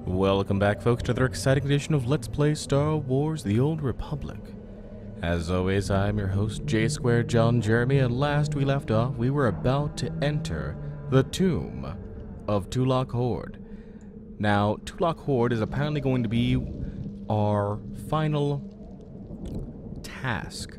Welcome back, folks, to another exciting edition of Let's Play Star Wars The Old Republic. As always, I'm your host, J-Squared John Jeremy, and last we left off, we were about to enter the tomb of Tulak Horde. Now, Tulak Horde is apparently going to be our final task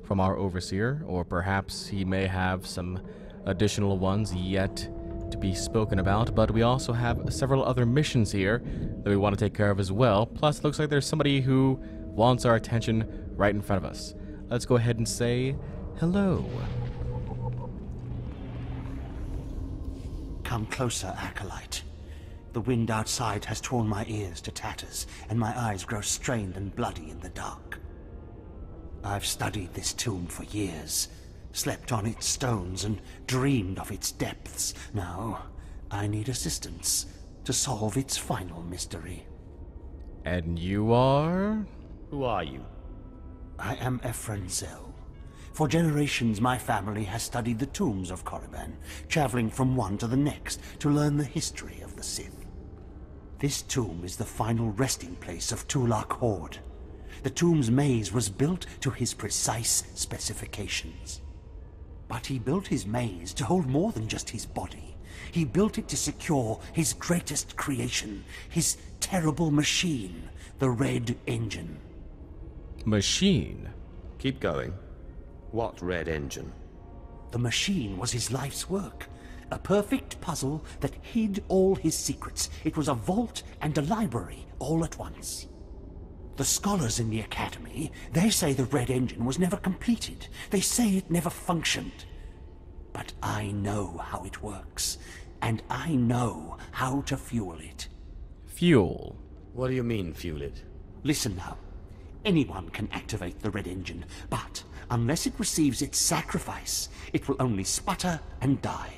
from our Overseer, or perhaps he may have some additional ones yet to be spoken about, but we also have several other missions here that we want to take care of as well. Plus, it looks like there's somebody who wants our attention right in front of us. Let's go ahead and say hello. Come closer, Acolyte. The wind outside has torn my ears to tatters, and my eyes grow strained and bloody in the dark. I've studied this tomb for years, slept on its stones and dreamed of its depths. Now, I need assistance to solve its final mystery. And you are? Who are you? I am Ephraim Zell. For generations, my family has studied the tombs of Korriban, traveling from one to the next to learn the history of the Sith. This tomb is the final resting place of Tulak Horde. The tomb's maze was built to his precise specifications. But he built his maze to hold more than just his body. He built it to secure his greatest creation, his terrible machine, the Red Engine. Machine? Keep going. What red engine? The machine was his life's work, a perfect puzzle that hid all his secrets. It was a vault and a library all at once. The scholars in the Academy, they say the Red Engine was never completed. They say it never functioned. But I know how it works, and I know how to fuel it. Fuel? What do you mean, fuel it? Listen now. Anyone can activate the Red Engine, but unless it receives its sacrifice, it will only sputter and die.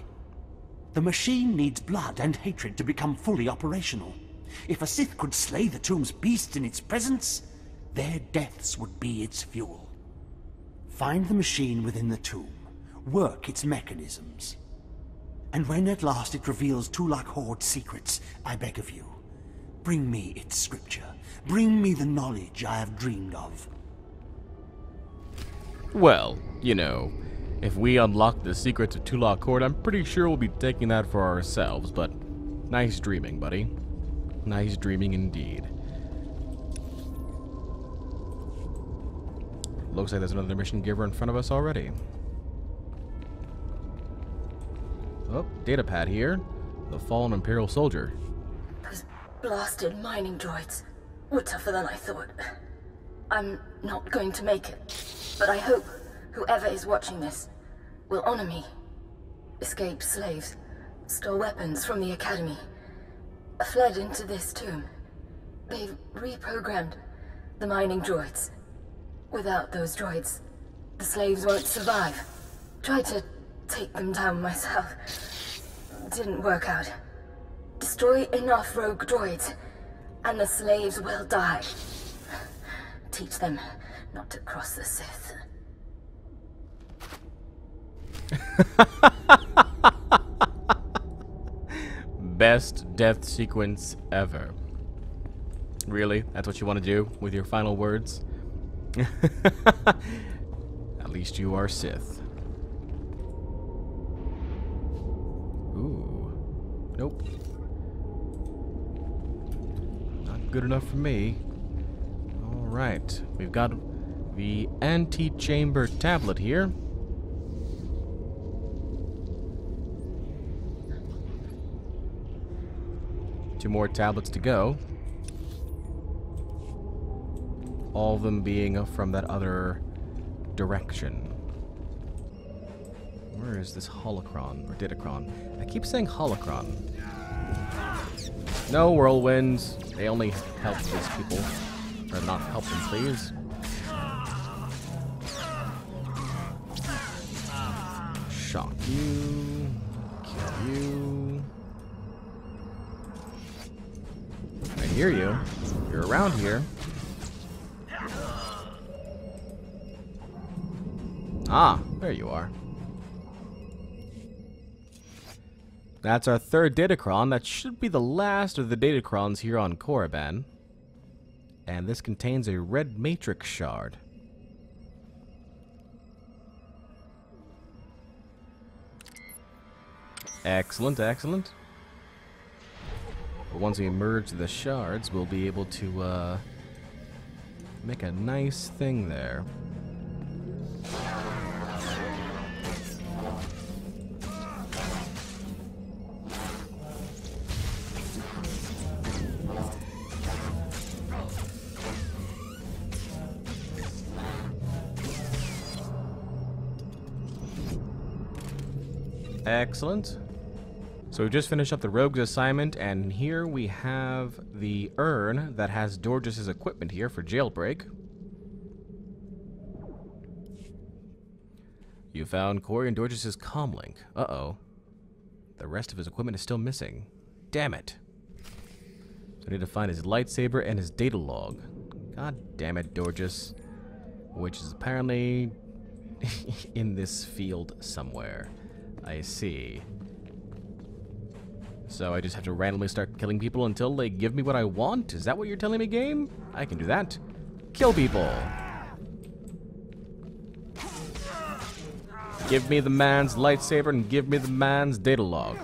The machine needs blood and hatred to become fully operational. If a Sith could slay the tomb's beasts in its presence, their deaths would be its fuel. Find the machine within the tomb, work its mechanisms. And when at last it reveals Tulak Horde's secrets, I beg of you, bring me its scripture. Bring me the knowledge I have dreamed of. Well, you know, if we unlock the secrets of Tulak Horde, I'm pretty sure we'll be taking that for ourselves, but nice dreaming, buddy. Nice dreaming indeed. Looks like there's another mission giver in front of us already. Oh, data pad here. The fallen Imperial soldier. Those blasted mining droids were tougher than I thought. I'm not going to make it, but I hope whoever is watching this will honor me. Escaped slaves, stole weapons from the Academy, fled into this tomb. They've reprogrammed the mining droids. Without those droids, the slaves won't survive. Tried to take them down myself. Didn't work out. Destroy enough rogue droids, and the slaves will die. Teach them not to cross the Sith. Best death sequence ever. Really? That's what you want to do with your final words? At least you are Sith. Ooh. Nope. Not good enough for me. Alright. We've got the antechamber tablet here. Two more tablets to go. All of them being from that other direction. Where is this holocron or datacron? I keep saying holocron. No whirlwinds. They only help these people. Or not help them, please. Shock you. Kill you. I hear you. You're around here. Ah, there you are. That's our third Datacron. That should be the last of the Datacrons here on Korriban. And this contains a red matrix shard. Excellent, excellent. But once we merge the shards, we'll be able to make a nice thing there. Excellent. So we just finished up the Rogue's assignment, and here we have the urn that has Dorgeous' equipment here for jailbreak. You found Corey and Dorgeous' comlink. Uh-oh. The rest of his equipment is still missing. Damn it. So I need to find his lightsaber and his data log. God damn it, Dorgeous. Which is apparently in this field somewhere. I see. So I just have to randomly start killing people until they give me what I want? Is that what you're telling me, game? I can do that. Kill people. Give me the man's lightsaber and give me the man's data log.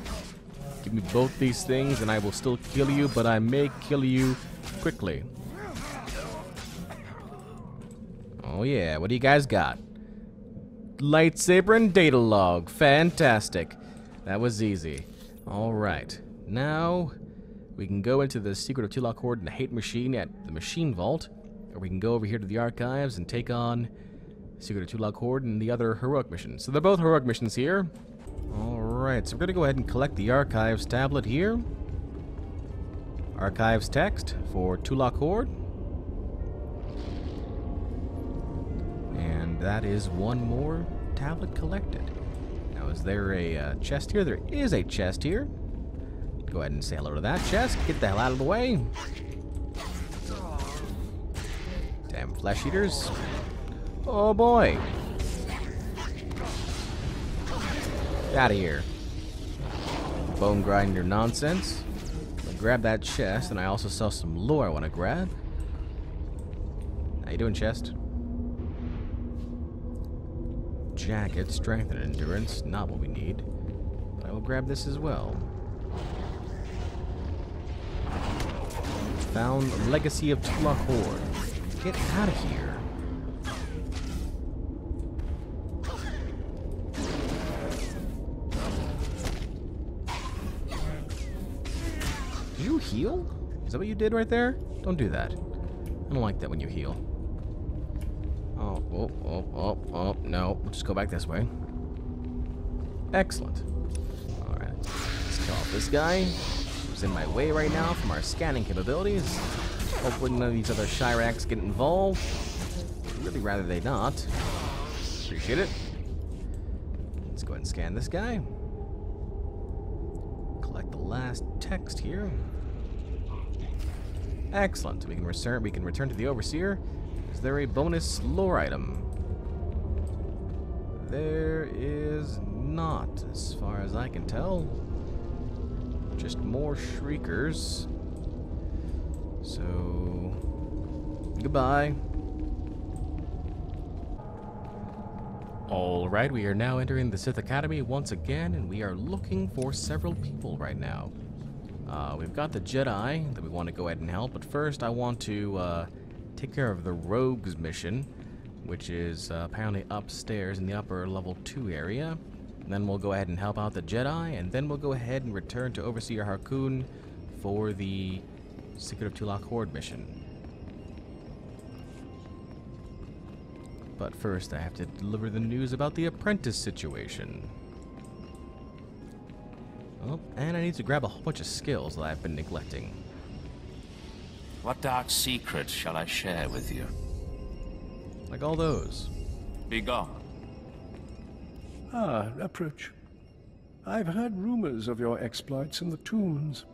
Give me both these things and I will still kill you, but I may kill you quickly. Oh yeah, what do you guys got? Lightsaber and data log. Fantastic. That was easy. Alright. Now, we can go into the Secret of Tulak Horde and the Hate Machine at the Machine Vault. Or we can go over here to the Archives and take on Secret of Tulak Horde and the other heroic missions. So they're both heroic missions here. Alright, so we're going to go ahead and collect the Archives tablet here. Archives text for Tulak Horde. And that is one more tablet collected. Now, is there a chest here? There is a chest here. Go ahead and say hello to that chest. Get the hell out of the way. Damn flesh eaters. Oh boy. Get out of here. Bone grinder nonsense. I'll grab that chest, and I also saw some lore I want to grab. How you doing, chest? Jacket, strength and endurance, not what we need. But I will grab this as well. Found Legacy of Tulak Horde. Get out of here. Did you heal? Is that what you did right there? Don't do that. I don't like that when you heal. Oh, no. We'll just go back this way. Excellent. Alright. Let's kill off this guy, who's in my way right now from our scanning capabilities. Hopefully none of these other Chiracs get involved. I'd really rather they not. Appreciate it. Let's go ahead and scan this guy. Collect the last text here. Excellent. We can return to the Overseer. Is there a bonus lore item? There is not, as far as I can tell. Just more shriekers. So, goodbye. Alright, we are now entering the Sith Academy once again, and we are looking for several people right now. We've got the Jedi that we want to go ahead and help, but first I want to take care of the Rogues mission, which is apparently upstairs in the upper level 2 area. And then we'll go ahead and help out the Jedi, and then we'll go ahead and return to Overseer Harkoon for the Secret of Tulak Horde mission. But first I have to deliver the news about the apprentice situation. Oh, and I need to grab a whole bunch of skills that I've been neglecting. What dark secret shall I share with you? Like all those. Be gone. Ah, approach. I've heard rumors of your exploits in the tombs.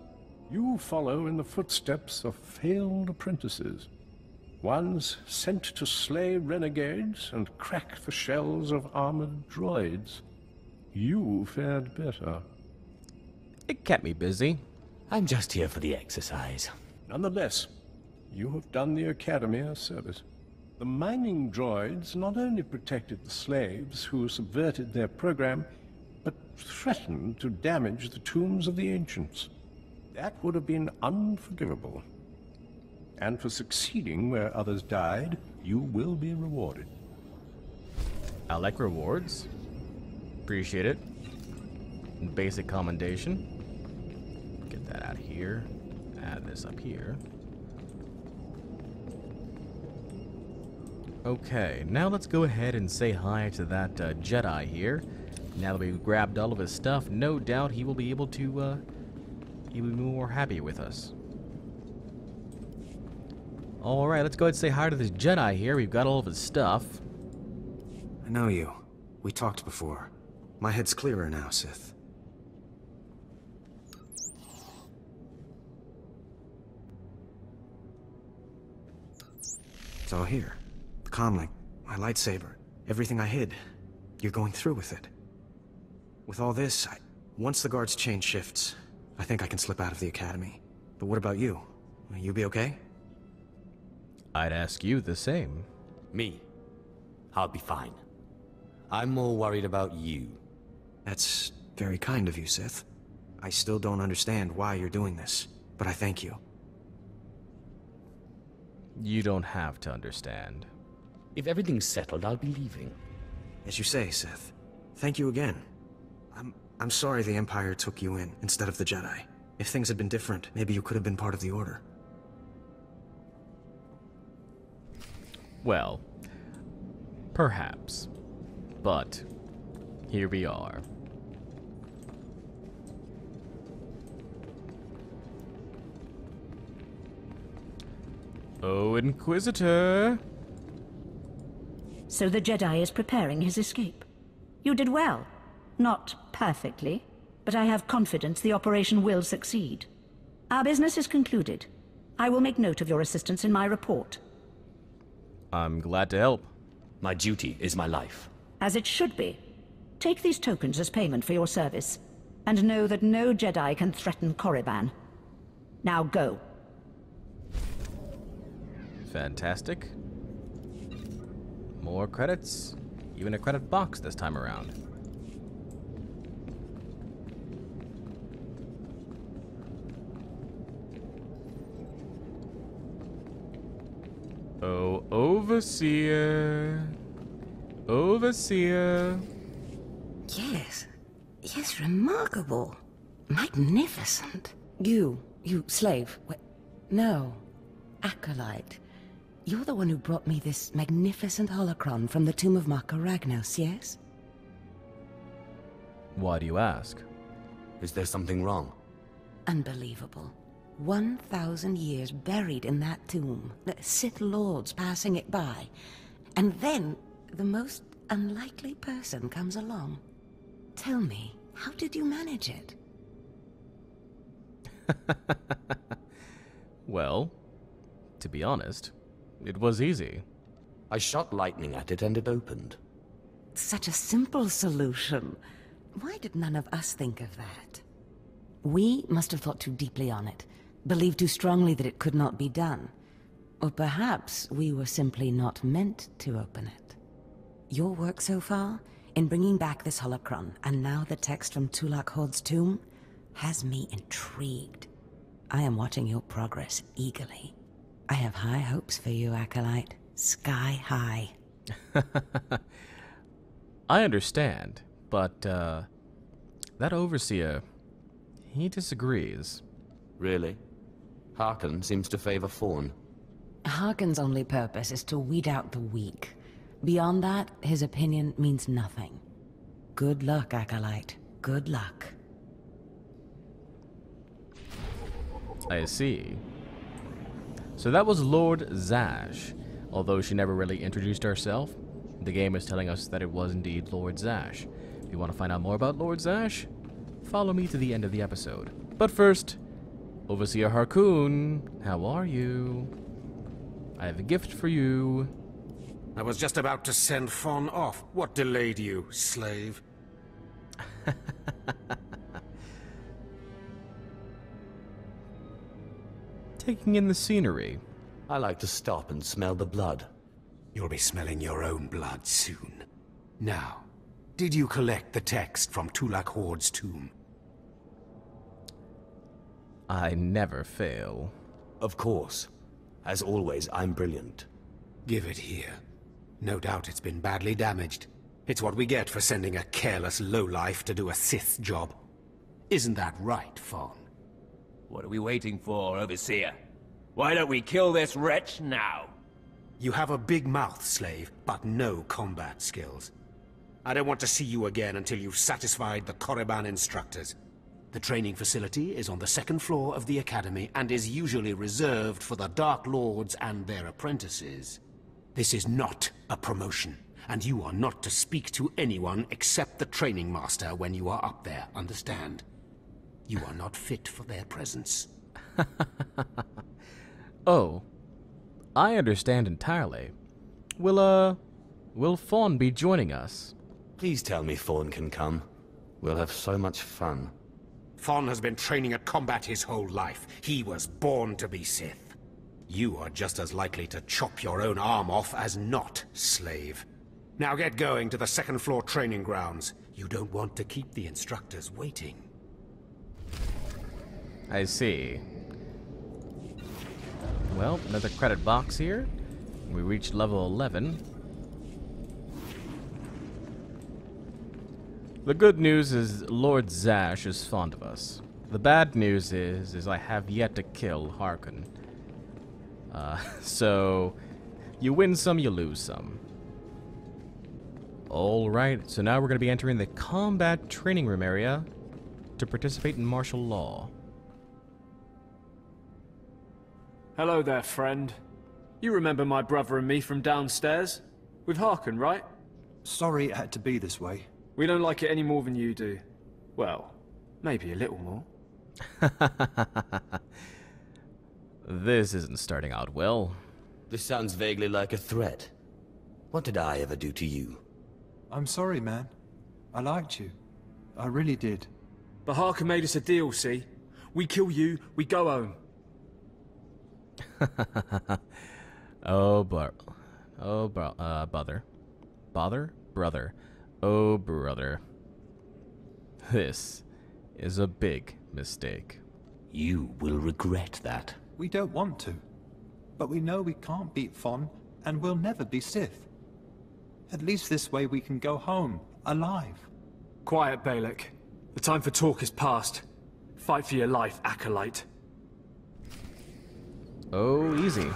You follow in the footsteps of failed apprentices. Ones sent to slay renegades and crack the shells of armored droids. You fared better. It kept me busy. I'm just here for the exercise. Nonetheless, you have done the Academy a service. The mining droids not only protected the slaves who subverted their program, but threatened to damage the tombs of the ancients. That would have been unforgivable. And for succeeding where others died, you will be rewarded. I like rewards. Appreciate it. Basic commendation. Get that out of here. Add this up here. Okay, now let's go ahead and say hi to that Jedi here. Now that we've grabbed all of his stuff, no doubt he will be able to, he will be more happy with us. Alright, let's go ahead and say hi to this Jedi here. We've got all of his stuff. I know you. We talked before. My head's clearer now, Sith. It's all here. The comlink, my lightsaber, everything I hid. You're going through with it. With all this, once the guards change shifts, I think I can slip out of the Academy. But what about you? Will you be okay? I'd ask you the same. Me? I'll be fine. I'm more worried about you. That's very kind of you, Sith. I still don't understand why you're doing this, but I thank you. You don't have to understand. If everything's settled, I'll be leaving. As you say, Sith. Thank you again. I'm sorry the Empire took you in instead of the Jedi. If things had been different, maybe you could have been part of the Order. Well, perhaps. But here we are. Oh, Inquisitor! So the Jedi is preparing his escape. You did well. Not perfectly, but I have confidence the operation will succeed. Our business is concluded. I will make note of your assistance in my report. I'm glad to help. My duty is my life. As it should be. Take these tokens as payment for your service, and know that no Jedi can threaten Korriban. Now go. Fantastic. More credits. Even a credit box this time around. Oh, Overseer. Overseer. Yes. Yes, remarkable. Magnificent. You slave. No. Acolyte. You're the one who brought me this magnificent holocron from the tomb of Marka Ragnos, yes? Why do you ask? Is there something wrong? Unbelievable. 1,000 years buried in that tomb. The Sith Lords passing it by. And then, the most unlikely person comes along. Tell me, how did you manage it? Well, to be honest, it was easy. I shot lightning at it and it opened. Such a simple solution. Why did none of us think of that? We must have thought too deeply on it, believed too strongly that it could not be done. Or perhaps we were simply not meant to open it. Your work so far, in bringing back this holocron, and now the text from Tulak Hod's tomb, has me intrigued. I am watching your progress eagerly. I have high hopes for you, Acolyte. Sky high. I understand, but, that Overseer, he disagrees. Really? Harkon seems to favor Fawn. Harkon's only purpose is to weed out the weak. Beyond that, his opinion means nothing. Good luck, Acolyte. Good luck. I see. So that was Lord Zash. Although she never really introduced herself, the game is telling us that it was indeed Lord Zash. If you want to find out more about Lord Zash, follow me to the end of the episode. But first, Overseer Harkoon, how are you? I have a gift for you. I was just about to send Fawn off. What delayed you, slave? taking in the scenery. I like to stop and smell the blood. You'll be smelling your own blood soon. Now, did you collect the text from Tulak Horde's tomb? I never fail. Of course. As always, I'm brilliant. Give it here. No doubt it's been badly damaged. It's what we get for sending a careless lowlife to do a Sith job. Isn't that right, Fawn? What are we waiting for, Overseer? Why don't we kill this wretch now? You have a big mouth, slave, but no combat skills. I don't want to see you again until you've satisfied the Korriban instructors. The training facility is on the second floor of the Academy and is usually reserved for the Dark Lords and their apprentices. This is not a promotion, and you are not to speak to anyone except the training master when you are up there, understand? You are not fit for their presence. Oh, I understand entirely. Will Fawn be joining us? Please tell me Fawn can come. We'll have so much fun. Fawn has been training at combat his whole life. He was born to be Sith. You are just as likely to chop your own arm off as not, slave. Now get going to the second floor training grounds. You don't want to keep the instructors waiting. I see. Well, another credit box here. We reached level 11. The good news is Lord Zash is fond of us. The bad news is I have yet to kill Harkon. So you win some, you lose some. Alright, so now we're going to be entering the combat training room area to participate in martial law. Hello there, friend. You remember my brother and me from downstairs? With Harkon, right? Sorry it had to be this way. We don't like it any more than you do. Well, maybe a little more. This isn't starting out well. This sounds vaguely like a threat. What did I ever do to you? I'm sorry, man. I liked you. I really did. But Harkon made us a deal, see? We kill you, we go home. Brother. Brother. Oh, brother. This is a big mistake. You will regret that. We don't want to. But we know we can't beat Fon, and we'll never be Sith. At least this way we can go home, alive. Quiet, Balak. The time for talk is past. Fight for your life, Acolyte. Oh, easy.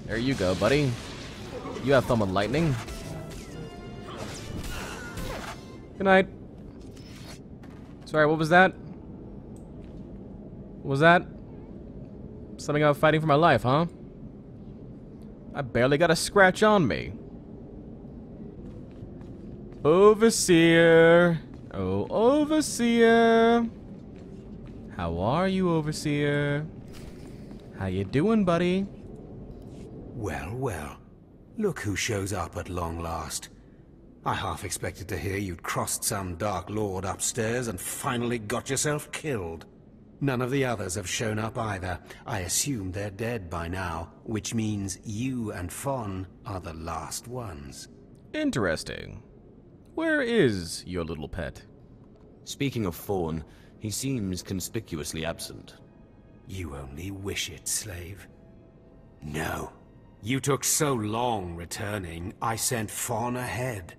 There you go, buddy. You have fun with lightning. Good night. Sorry, what was that? What was that? Something about fighting for my life, huh? I barely got a scratch on me. Overseer. Oh, Overseer. How are you, Overseer? How you doing, buddy? Well, well. Look who shows up at long last. I half expected to hear you'd crossed some Dark Lord upstairs and finally got yourself killed. None of the others have shown up either. I assume they're dead by now, which means you and Fon are the last ones. Interesting. Where is your little pet? Speaking of Fawn, he seems conspicuously absent. You only wish it, slave. No. You took so long returning, I sent Fawn ahead.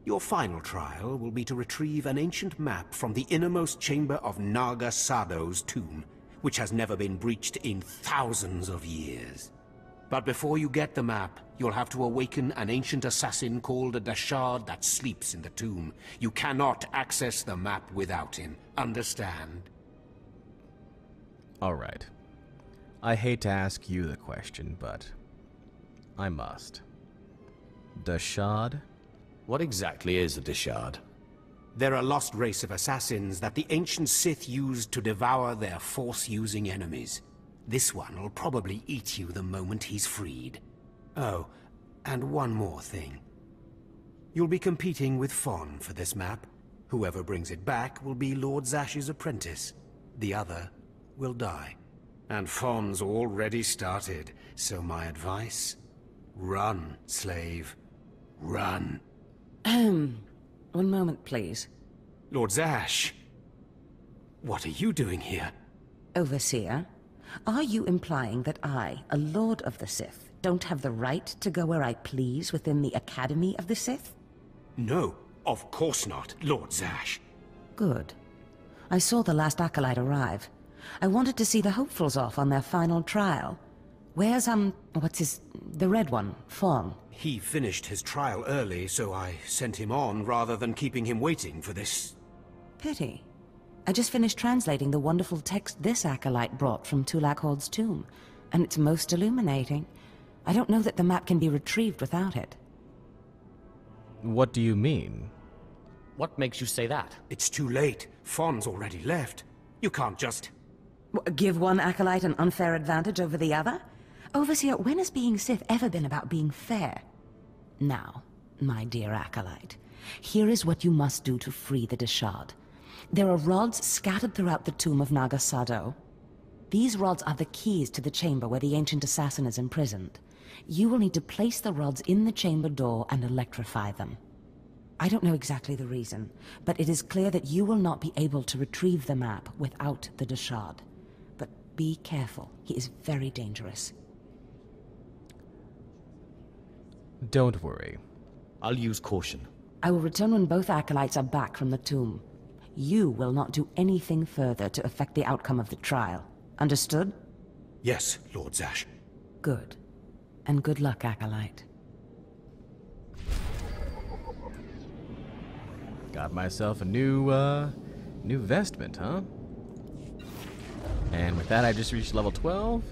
Your final trial will be to retrieve an ancient map from the innermost chamber of Naga Sado's tomb, which has never been breached in thousands of years. But before you get the map, you'll have to awaken an ancient assassin called a Dashard that sleeps in the tomb. You cannot access the map without him. Understand? Alright. I hate to ask you the question, but I must. Dashard? What exactly is a Dashard? They're a lost race of assassins that the ancient Sith used to devour their Force-using enemies. This one will probably eat you the moment he's freed. Oh, and one more thing. You'll be competing with Fon for this map. Whoever brings it back will be Lord Zash's apprentice. The other will die. And Fon's already started, so my advice? Run, slave. Run. One moment, please. Lord Zash, what are you doing here? Overseer, are you implying that I, a Lord of the Sith, don't have the right to go where I please within the Academy of the Sith? No, of course not, Lord Zash. Good. I saw the last acolyte arrive. I wanted to see the hopefuls off on their final trial. Where's, the red one, Fon? He finished his trial early, so I sent him on rather than keeping him waiting for this. Pity. I just finished translating the wonderful text this acolyte brought from Tulak Horde's tomb, and it's most illuminating. I don't know that the map can be retrieved without it. What do you mean? What makes you say that? It's too late. Fon's already left. You can't just... Give one acolyte an unfair advantage over the other? Overseer, when has being Sith ever been about being fair? Now, my dear acolyte, here is what you must do to free the Deshad. There are rods scattered throughout the tomb of Naga Sadow. These rods are the keys to the chamber where the ancient assassin is imprisoned. You will need to place the rods in the chamber door and electrify them. I don't know exactly the reason, but it is clear that you will not be able to retrieve the map without the Deshad. But be careful, he is very dangerous. Don't worry. I'll use caution. I will return when both acolytes are back from the tomb. You will not do anything further to affect the outcome of the trial. Understood? Yes, Lord Zash. Good. And good luck, acolyte. Got myself a new vestment, huh? And with that, I just reached level 12.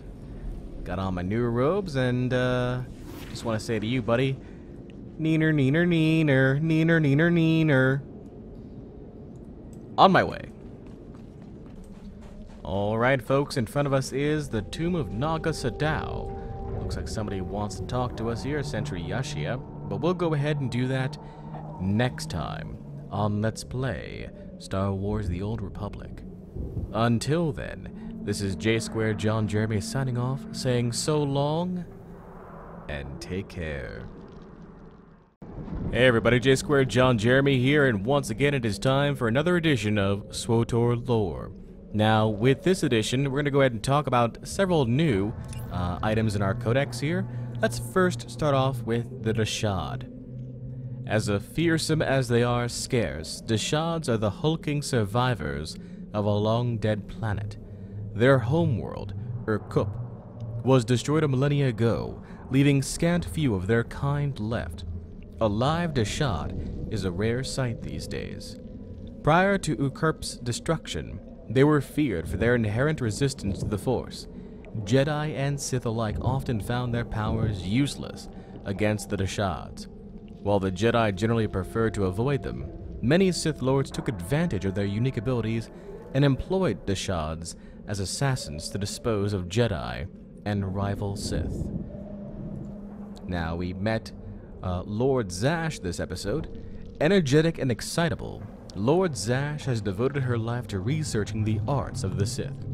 Got on my new robes, and just want to say to you, buddy, neener, neener, neener, neener, neener, neener. On my way. Alright, folks, in front of us is the tomb of Naga Sadow. Looks like somebody wants to talk to us here, Sentry Yashia, but we'll go ahead and do that next time on Let's Play Star Wars The Old Republic. Until then, this is J-Squared John Jeremy signing off, saying so long, and take care. Hey everybody, J-Squared John Jeremy here, and once again it is time for another edition of SWTOR Lore. Now, with this edition, we're going to go ahead and talk about several new items in our codex here. Let's first start off with the Deshad. As fearsome as they are scarce, Deshads are the hulking survivors of a long-dead planet. Their homeworld, Irkup, was destroyed a millennia ago, leaving scant few of their kind left. A live Deshad is a rare sight these days. Prior to Irkup's destruction, they were feared for their inherent resistance to the Force. Jedi and Sith alike often found their powers useless against the Deshads. While the Jedi generally preferred to avoid them, many Sith Lords took advantage of their unique abilities and employed Deshads as assassins to dispose of Jedi and rival Sith. Now, we met Lord Zash this episode. Energetic and excitable, Lord Zash has devoted her life to researching the arts of the Sith.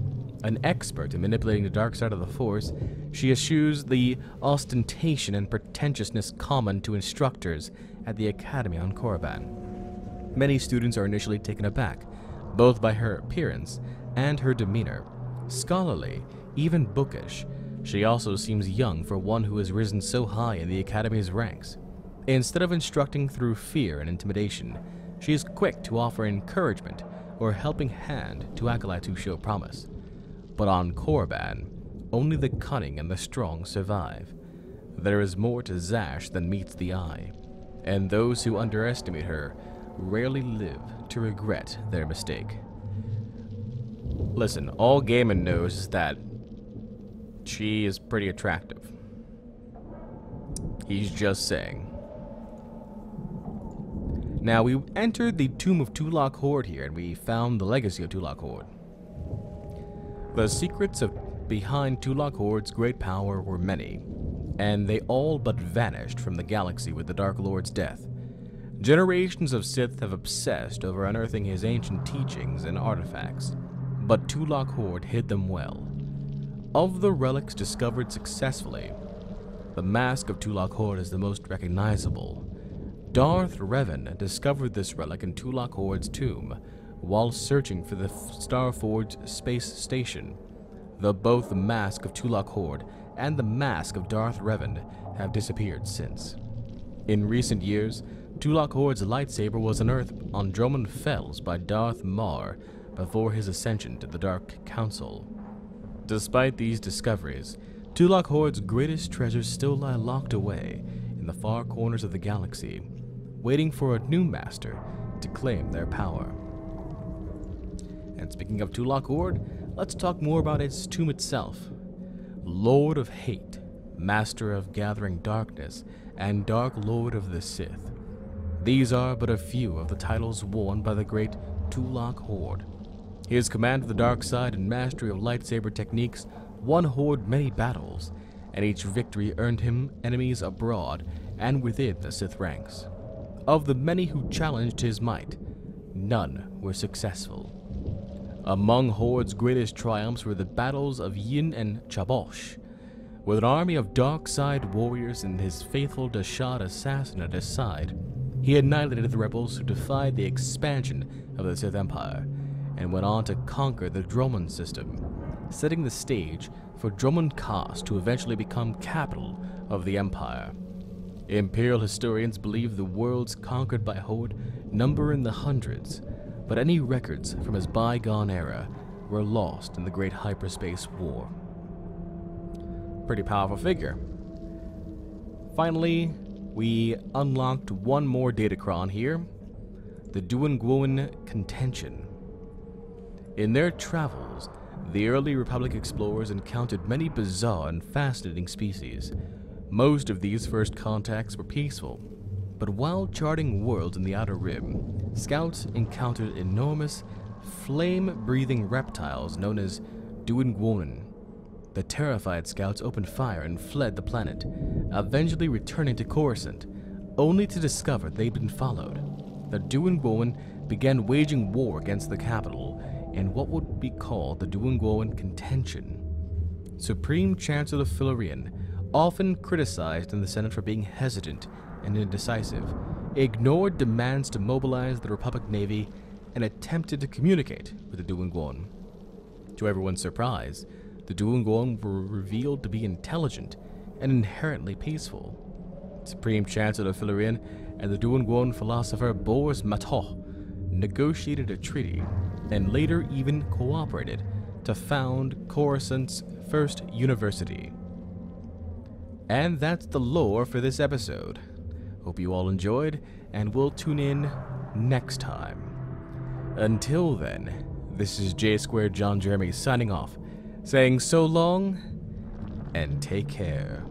An expert in manipulating the dark side of the Force, she eschews the ostentation and pretentiousness common to instructors at the Academy on Korriban. Many students are initially taken aback, both by her appearance and her demeanor. Scholarly, even bookish, she also seems young for one who has risen so high in the Academy's ranks. Instead of instructing through fear and intimidation, she is quick to offer encouragement or helping hand to acolytes who show promise. But on Korriban, only the cunning and the strong survive. There is more to Zash than meets the eye, and those who underestimate her rarely live to regret their mistake. Listen, all Gaiman knows is that she is pretty attractive. He's just saying. Now, we entered the Tomb of Tulak Horde here, and we found the legacy of Tulak Horde. The secrets behind Tulak Horde's great power were many, and they all but vanished from the galaxy with the Dark Lord's death. Generations of Sith have obsessed over unearthing his ancient teachings and artifacts, but Tulak Horde hid them well. Of the relics discovered successfully, the Mask of Tulak Hord is the most recognizable. Darth Revan discovered this relic in Tulak Hord's tomb while searching for the Starforged space station, though both the Mask of Tulak Hord and the Mask of Darth Revan have disappeared since. In recent years, Tulak Hord's lightsaber was unearthed on Drummond Fells by Darth Maul before his ascension to the Dark Council. Despite these discoveries, Tulak Hord's greatest treasures still lie locked away in the far corners of the galaxy, waiting for a new master to claim their power. And speaking of Tulak Hord, let's talk more about its tomb itself. Lord of Hate, Master of Gathering Darkness, and Dark Lord of the Sith. These are but a few of the titles worn by the great Tulak Hord. His command of the dark side and mastery of lightsaber techniques won Hord many battles, and each victory earned him enemies abroad and within the Sith ranks. Of the many who challenged his might, none were successful. Among Hord's greatest triumphs were the battles of Yin and Chabosh. With an army of dark side warriors and his faithful Dashad assassin at his side, he annihilated the rebels who defied the expansion of the Sith Empire, and went on to conquer the Drummond system, setting the stage for Drummond Kast to eventually become capital of the Empire. Imperial historians believe the worlds conquered by Hord number in the hundreds, but any records from his bygone era were lost in the Great Hyperspace War. Pretty powerful figure. Finally, we unlocked one more datacron here, the Duangwoan Contention. In their travels, the early Republic explorers encountered many bizarre and fascinating species. Most of these first contacts were peaceful, but while charting worlds in the Outer Rim, scouts encountered enormous, flame-breathing reptiles known as Duangwoan. The terrified scouts opened fire and fled the planet, eventually returning to Coruscant, only to discover they'd been followed. The Duangwoan began waging war against the capital in what would be called the Duangwoan Contention. Supreme Chancellor Filarian, often criticized in the Senate for being hesitant and indecisive, ignored demands to mobilize the Republic Navy and attempted to communicate with the Duangwoan. To everyone's surprise, the Duangwoan were revealed to be intelligent and inherently peaceful. Supreme Chancellor Filarian and the Duangwoan philosopher Boris Matoh negotiated a treaty and later even cooperated to found Coruscant's first university. And that's the lore for this episode. Hope you all enjoyed, and we'll tune in next time. Until then, this is J2 John Jeremy signing off, saying so long and take care.